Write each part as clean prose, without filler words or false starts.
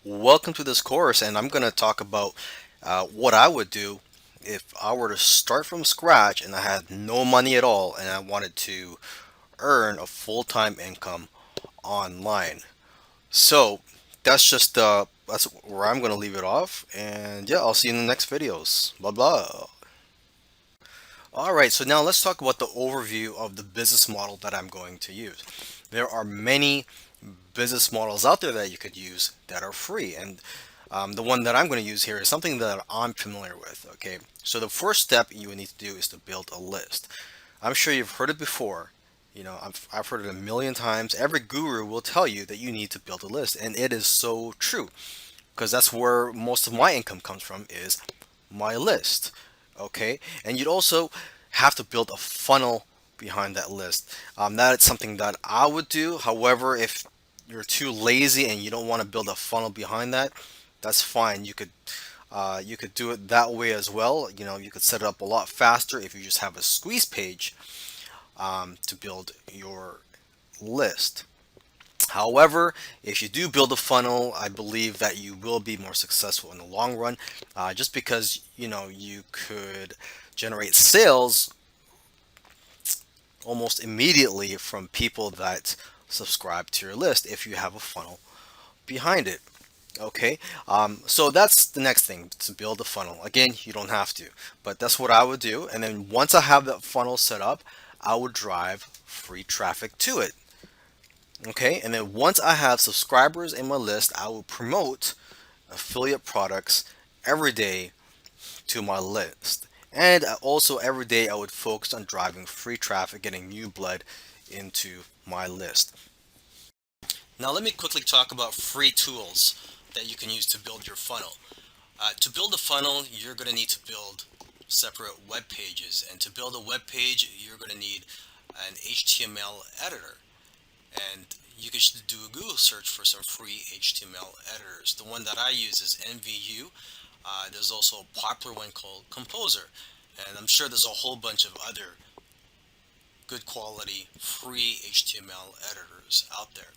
Welcome to this course, and I'm going to talk about what I would do if I were to start from scratch and I had no money at all and I wanted to earn a full-time income online. So that's where I'm going to leave it off, and yeah, I'll see you in the next videos. Blah blah. All right, so now let's talk about the overview of the business model that I'm going to use. There are many business models out there that you could use that are free, and the one that I'm going to use here is something that I'm familiar with. Okay, so the first step you would need to do is to build a list. I'm sure you've heard it before. I've heard it a million times. Every guru will tell you that you need to build a list, and it is so true because that's where most of my income comes from is my list. Okay, and you'd also have to build a funnel behind that list. That is something that I would do. However, if you're too lazy and you don't want to build a funnel behind that, that's fine. You could do it that way as well. You could set it up a lot faster if you just have a squeeze page to build your list. However, if you do build a funnel, I believe that you will be more successful in the long run, just because you could generate sales almost immediately from people that subscribe to your list if you have a funnel behind it. Okay, so that's the next thing, to build a funnel. Again, you don't have to, but that's what I would do. And then once I have that funnel set up, I would drive free traffic to it. Okay, and then once I have subscribers in my list, I will promote affiliate products every day to my list. And also every day I would focus on driving free traffic, getting new blood into my list. Now let me quickly talk about free tools that you can use to build your funnel. To build a funnel, you're going to need to build separate web pages. And to build a web page, you're going to need an HTML editor. And you can do a Google search for some free HTML editors. The one that I use is NVU. There's also a popular one called Composer, and I'm sure there's a whole bunch of other good quality free HTML editors out there.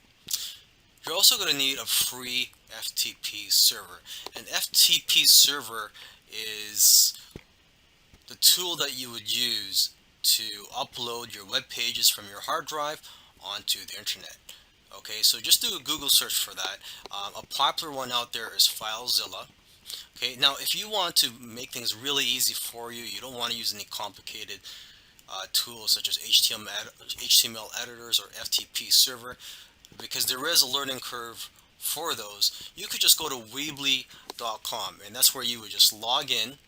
You're also going to need a free FTP server. An FTP server is the tool that you would use to upload your web pages from your hard drive onto the internet. Okay, so just do a Google search for that. A popular one out there is FileZilla. Okay, now if you want to make things really easy for you, you don't want to use any complicated tools such as HTML editors or FTP server, because there is a learning curve for those. You could just go to Weebly.com, and that's where you would just log in,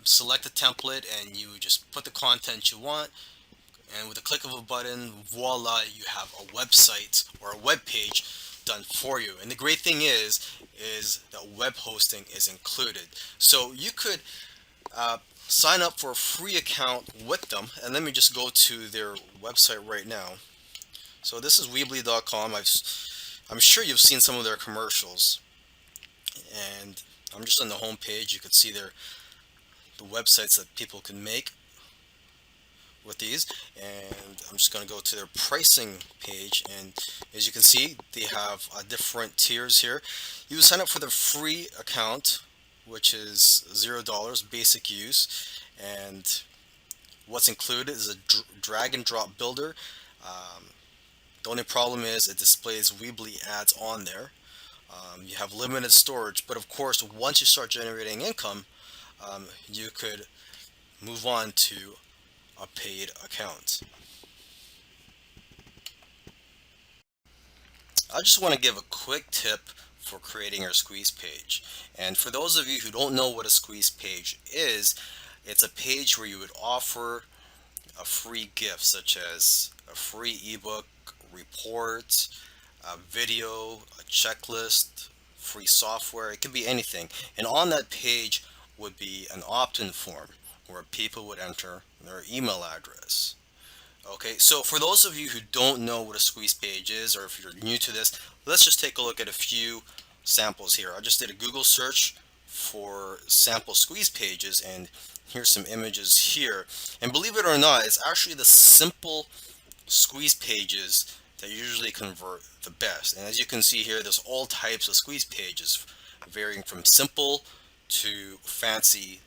select a template, and you would just put the content you want, and with a click of a button, voila, you have a website or a web page done for you. And the great thing is that web hosting is included. So you could sign up for a free account with them, and let me just go to their website right now. So this is Weebly.com. I'm sure you've seen some of their commercials, and I'm just on the home page. You can see the websites that people can make with these, and I'm just going to go to their pricing page, and as you can see, they have different tiers here. You sign up for the free account, which is $0 basic use, and what's included is a drag and drop builder. The only problem is it displays Weebly ads on there. You have limited storage, but of course once you start generating income, you could move on to a paid account. I just want to give a quick tip for creating your squeeze page. And for those of you who don't know what a squeeze page is, it's a page where you would offer a free gift, such as a free ebook, report, a video, a checklist, free software. It could be anything. And on that page would be an opt-in form where people would enter their email address. Okay, so for those of you who don't know what a squeeze page is, or if you're new to this, let's just take a look at a few samples here. I just did a Google search for sample squeeze pages, and here's some images here. And believe it or not, it's actually the simple squeeze pages that usually convert the best. And as you can see here, there's all types of squeeze pages, varying from simple to fancy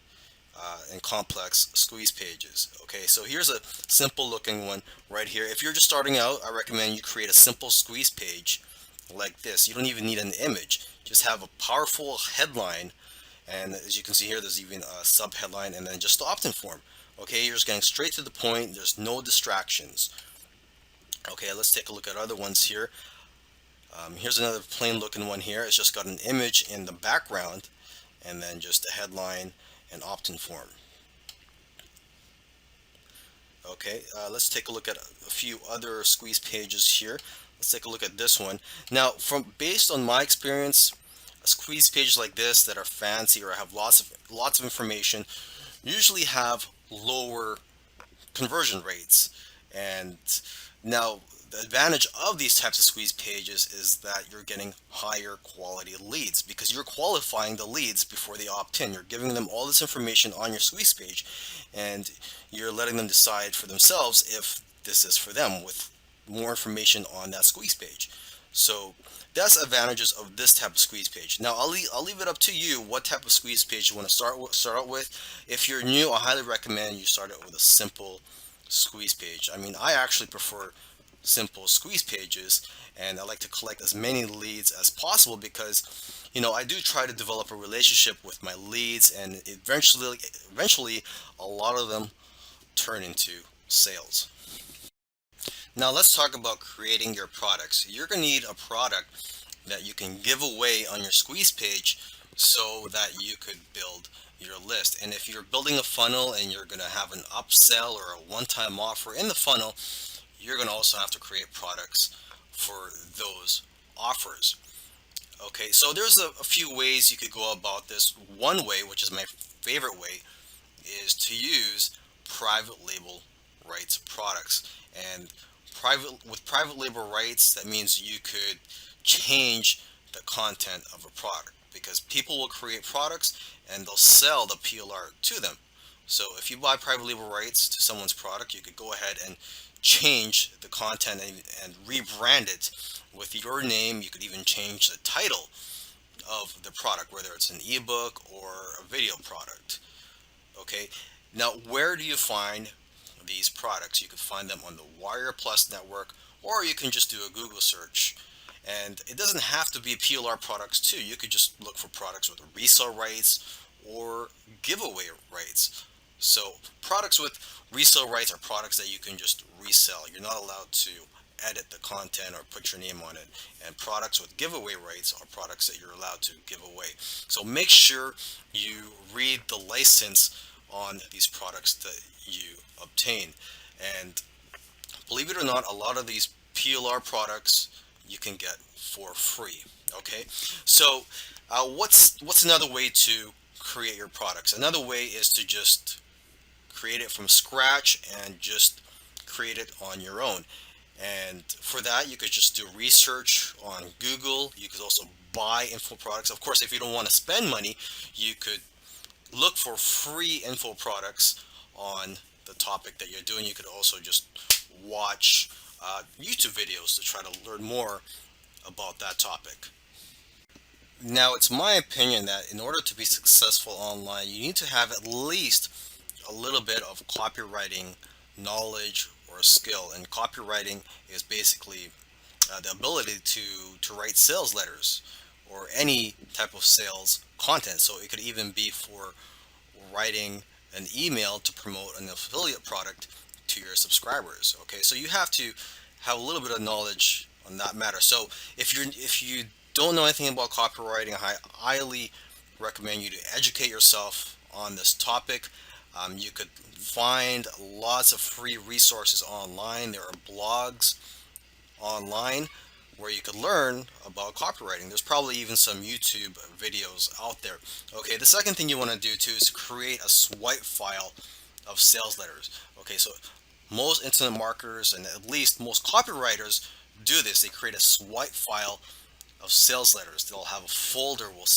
and complex squeeze pages. Okay, so here's a simple looking one right here. If you're just starting out, I recommend you create a simple squeeze page like this. You don't even need an image. Just have a powerful headline, and as you can see here, there's even a sub headline, and then just the opt-in form. Okay, you're just getting straight to the point. There's no distractions. Okay, let's take a look at other ones here. Here's another plain looking one here. It's just got an image in the background and then just a headline and opt-in form. Okay, let's take a look at a few other squeeze pages here. Let's take a look at this one. Now, from based on my experience, squeeze pages like this that are fancy or have lots of information usually have lower conversion rates. And now the advantage of these types of squeeze pages is that you're getting higher quality leads because you're qualifying the leads before they opt in. You're giving them all this information on your squeeze page, and you're letting them decide for themselves if this is for them with more information on that squeeze page. So that's advantages of this type of squeeze page. Now I'll leave it up to you what type of squeeze page you want to start out with. If you're new, I highly recommend you start out with a simple squeeze page. I mean, I actually prefer simple squeeze pages, and I like to collect as many leads as possible because I do try to develop a relationship with my leads, and eventually a lot of them turn into sales. Now let's talk about creating your products. You're going to need a product that you can give away on your squeeze page so that you could build your list. And if you're building a funnel and you're going to have an upsell or a one-time offer in the funnel, you're going to also have to create products for those offers. Okay, so there's a few ways you could go about this. One way, which is my favorite way, is to use private label rights products. And private label rights, that means you could change the content of a product because people will create products and they'll sell the PLR to them. So if you buy private label rights to someone's product, you could go ahead and change the content and rebrand it with your name. You could even change the title of the product, whether it's an ebook or a video product. Okay, now where do you find these products? You can find them on the Wire Plus network, or you can just do a Google search. And it doesn't have to be PLR products too. You could just look for products with resale rights or giveaway rights. So products with resale rights are products that you can just resell. You're not allowed to edit the content or put your name on it. And products with giveaway rights are products that you're allowed to give away. So make sure you read the license on these products that you obtain. And believe it or not, a lot of these PLR products you can get for free. Okay, so what's another way to create your products? Another way is to just create it from scratch and just create it on your own. And for that, you could just do research on Google. You could also buy info products. Of course, if you don't want to spend money, you could look for free info products on the topic that you're doing. You could also just watch YouTube videos to try to learn more about that topic. Now, it's my opinion that in order to be successful online, you need to have at least a little bit of copywriting knowledge or skill. And copywriting is basically the ability to write sales letters or any type of sales content. So it could even be for writing an email to promote an affiliate product to your subscribers. Okay, so you have to have a little bit of knowledge on that matter. So if you don't know anything about copywriting, I highly recommend you to educate yourself on this topic. You could find lots of free resources online. There are blogs online where you could learn about copywriting. There's probably even some YouTube videos out there. Okay, the second thing you want to do too is create a swipe file of sales letters. Okay, so most internet marketers and at least most copywriters do this. They create a swipe file of sales letters. They'll have a folder with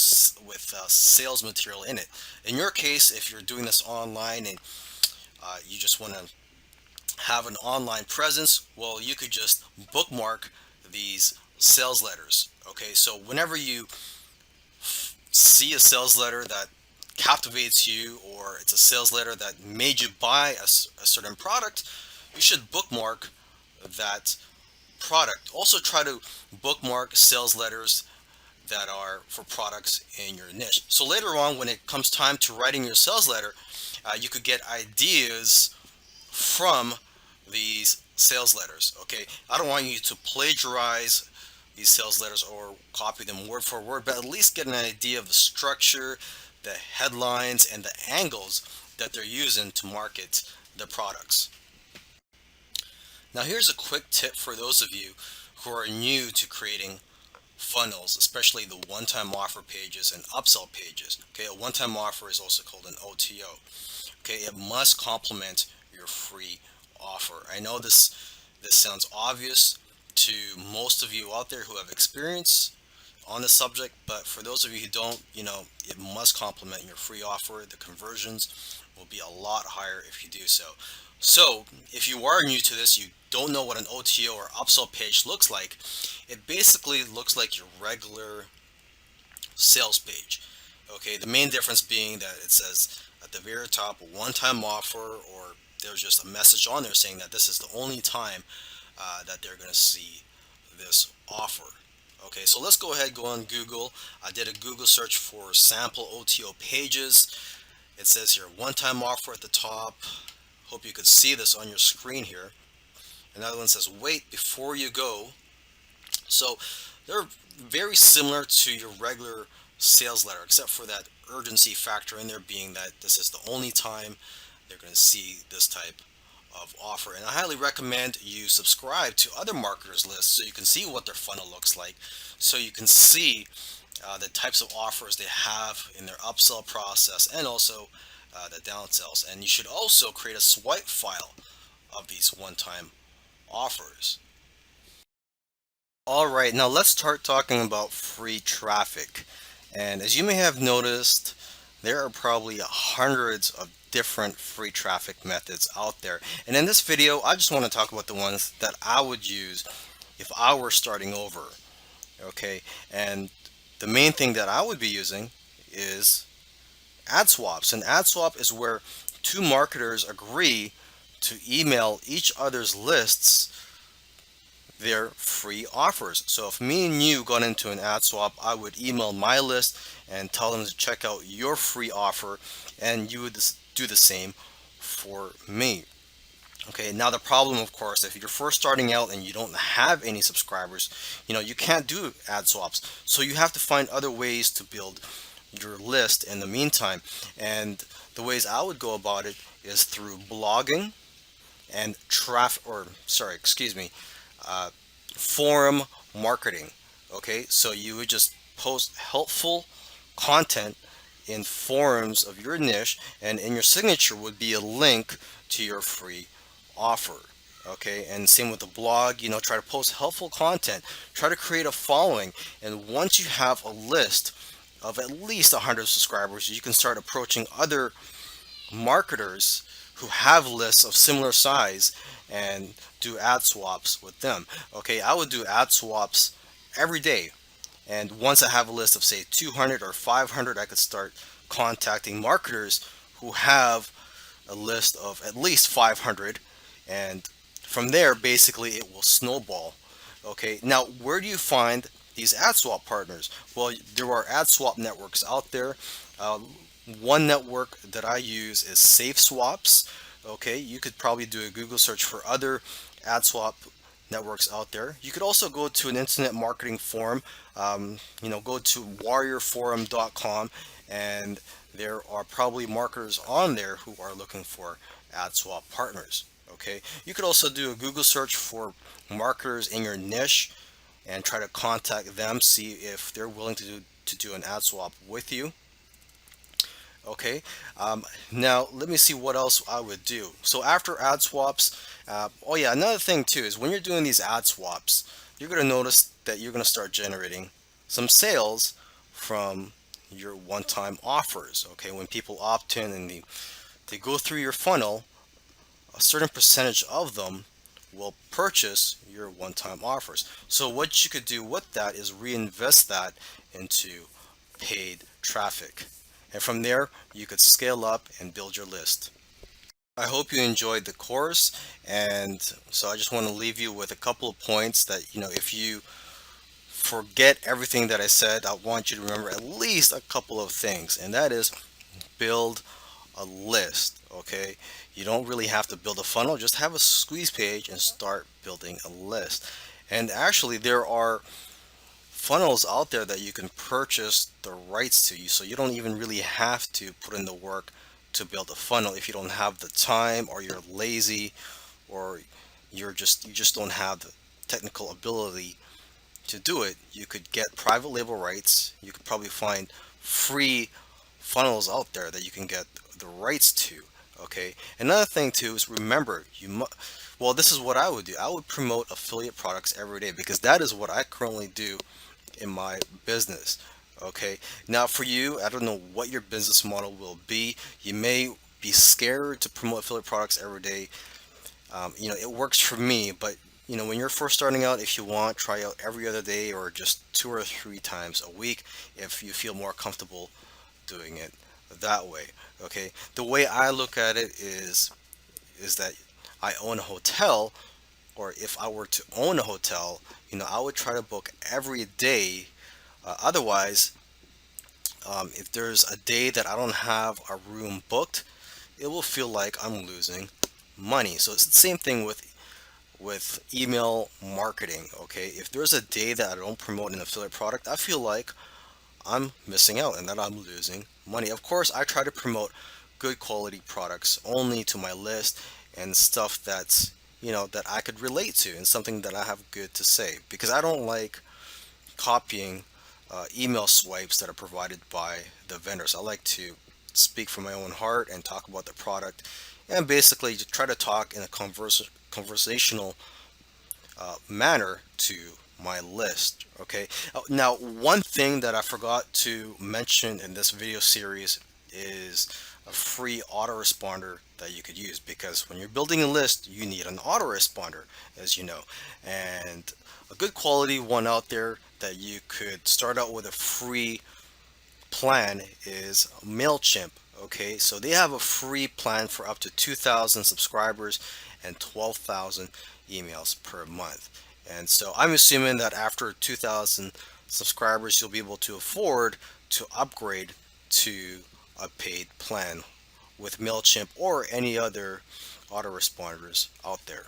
sales material in it. In your case, if you're doing this online and you just want to have an online presence, well, you could just bookmark these sales letters. Okay, so whenever you see a sales letter that captivates you, or it's a sales letter that made you buy a certain product, you should bookmark that product. Also try to bookmark sales letters that are for products in your niche. So later on, when it comes time to writing your sales letter, you could get ideas from these sales letters. Okay, I don't want you to plagiarize these sales letters or copy them word for word, but at least get an idea of the structure, the headlines, and the angles that they're using to market the products. Now, here's a quick tip for those of you who are new to creating funnels, especially the one-time offer pages and upsell pages. Okay, a one-time offer is also called an OTO. Okay, it must complement your free offer. I know this sounds obvious to most of you out there who have experience on the subject, but for those of you who don't, it must complement your free offer. The conversions will be a lot higher if you do so. So, if you are new to this, you don't know what an OTO or upsell page looks like, it basically looks like your regular sales page. Okay, the main difference being that it says at the very top a one-time offer, or there's just a message on there saying that this is the only time that they're going to see this offer. Okay, so let's go ahead, go on Google. I did a Google search for sample OTO pages. It says here one-time offer at the top. Hope you could see this on your screen here. Another one says wait before you go. So they're very similar to your regular sales letter, except for that urgency factor in there, being that this is the only time they're going to see this type of offer. And I highly recommend you subscribe to other marketers lists so you can see what their funnel looks like, so you can see the types of offers they have in their upsell process, and also the downsells. And you should also create a swipe file of these one-time offers. All right, now let's start talking about free traffic. And as you may have noticed, there are probably hundreds of different free traffic methods out there. And in this video, I just want to talk about the ones that I would use if I were starting over. Okay, and the main thing that I would be using is ad swaps. And ad swap is where two marketers agree to email each other's lists their free offers. So if me and you got into an ad swap, I would email my list and tell them to check out your free offer, and you would do the same for me. Okay, now the problem, of course, if you're first starting out and you don't have any subscribers, you can't do ad swaps. So you have to find other ways to build your list in the meantime. And the ways I would go about it is through blogging and uh, forum marketing. Okay, so you would just post helpful content in forums of your niche, and in your signature would be a link to your free offer. Okay, and same with the blog, try to post helpful content, try to create a following, and once you have a list of at least 100 subscribers, you can start approaching other marketers who have lists of similar size and do ad swaps with them. Okay, I would do ad swaps every day. And once I have a list of say 200 or 500, I could start contacting marketers who have a list of at least 500. And from there, basically, it will snowball. Okay, now where do you find these ad swap partners? Well, there are ad swap networks out there. Uh, One network that I use is Safe Swaps. Okay, you could probably do a Google search for other ad swap networks out there. You could also go to an internet marketing forum. Go to warriorforum.com, and there are probably marketers on there who are looking for ad swap partners. Okay, you could also do a Google search for marketers in your niche and try to contact them, see if they're willing to do an ad swap with you. Okay, now let me see what else I would do. So after ad swaps, oh yeah, another thing too is when you're doing these ad swaps, you're going to notice that you're going to start generating some sales from your one-time offers. Okay, when people opt in and they go through your funnel, a certain percentage of them will purchase your one-time offers. So what you could do with that is reinvest that into paid traffic. And from there, you could scale up and build your list. I hope you enjoyed the course. And so I just want to leave you with a couple of points that, if you forget everything that I said, I want you to remember at least a couple of things. And that is build a list, okay? You don't really have to build a funnel, just have a squeeze page and start building a list. And actually, there are funnels out there that you can purchase the rights to, so you don't even really have to put in the work to build a funnel if you don't have the time, or you're lazy, or you just don't have the technical ability to do it. You could get private label rights. You could probably find free funnels out there that you can get the rights to. Okay. Another thing too is, remember, well, this is what I would do. I would promote affiliate products every day, because that is what I currently do in my business. Okay. Now, for you, I don't know what your business model will be. You may be scared to promote affiliate products every day. It works for me, but when you're first starting out, if you want, try out every other day or just 2 or 3 times a week if you feel more comfortable doing it that way. Okay. The way I look at it is that I own a hotel, or if I were to own a hotel, I would try to book every day. Otherwise, if there's a day that I don't have a room booked, it will feel like I'm losing money. So it's the same thing with email marketing. Okay, if there's a day that I don't promote an affiliate product, I feel like I'm missing out and that I'm losing money. Of course, I try to promote good quality products only to my list, and stuff that I could relate to, and something that I have good to say, because I don't like copying email swipes that are provided by the vendors. I like to speak from my own heart and talk about the product, and basically to try to talk in a conversational manner to my list. Okay. Now, one thing that I forgot to mention in this video series is a free autoresponder that you could use, because when you're building a list, you need an autoresponder, as you know. And a good quality one out there that you could start out with a free plan is MailChimp. Okay, so they have a free plan for up to 2,000 subscribers and 12,000 emails per month. And so I'm assuming that after 2,000 subscribers, you'll be able to afford to upgrade to a paid plan with MailChimp or any other autoresponders out there.